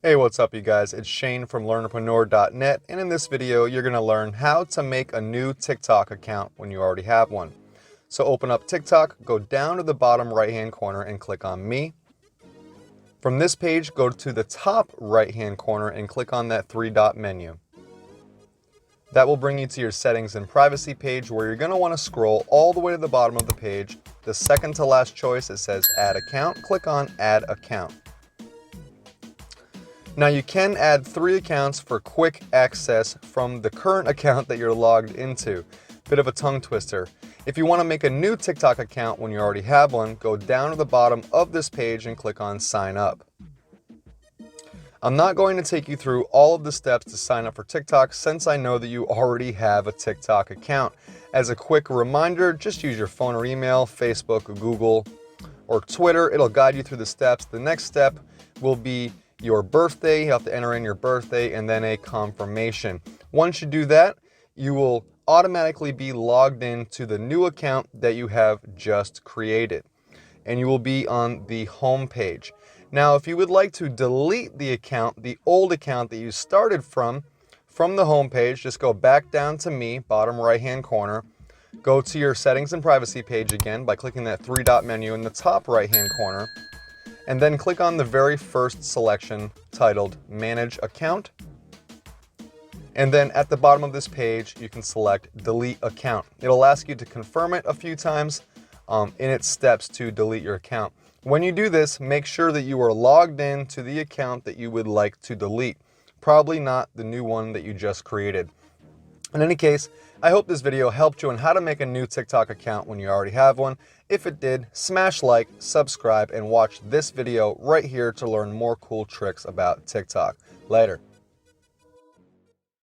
Hey, what's up you guys? It's Shane from Learnerpreneur.net, and in this video you're going to learn how to make a new TikTok account when you already have one. So open up TikTok, go down to the bottom right hand corner and click on Me. From this page, go to the top right hand corner and click on that three-dot menu. That will bring you to your settings and privacy page, where you're going to want to scroll all the way to the bottom of the page. The second to last choice, it says Add Account. Click on Add Account. Now you can add 3 accounts for quick access from the current account that you're logged into. Bit of a tongue twister. If you want to make a new TikTok account when you already have one, go down to the bottom of this page and click on Sign Up. I'm not going to take you through all of the steps to sign up for TikTok, since I know that you already have a TikTok account. As a quick reminder, just use your phone or email, Facebook, Google, or Twitter. It'll guide you through the steps. The next step will be your birthday. You have to enter in your birthday and then a confirmation. Once you do that, you will automatically be logged into the new account that you have just created, and you will be on the home page. Now, if you would like to delete the account, the old account that you started from the home page, just go back down to Me, bottom right hand corner, go to your settings and privacy page again by clicking that three-dot menu in the top right hand corner, and then click on the very first selection titled Manage Account. And then at the bottom of this page, you can select Delete Account. It'll ask you to confirm it a few times in its steps to delete your account. When you do this, make sure that you are logged in to the account that you would like to delete. Probably not the new one that you just created. In any case, I hope this video helped you on how to make a new TikTok account when you already have one. If it did, smash like, subscribe, and watch this video right here to learn more cool tricks about TikTok. Later.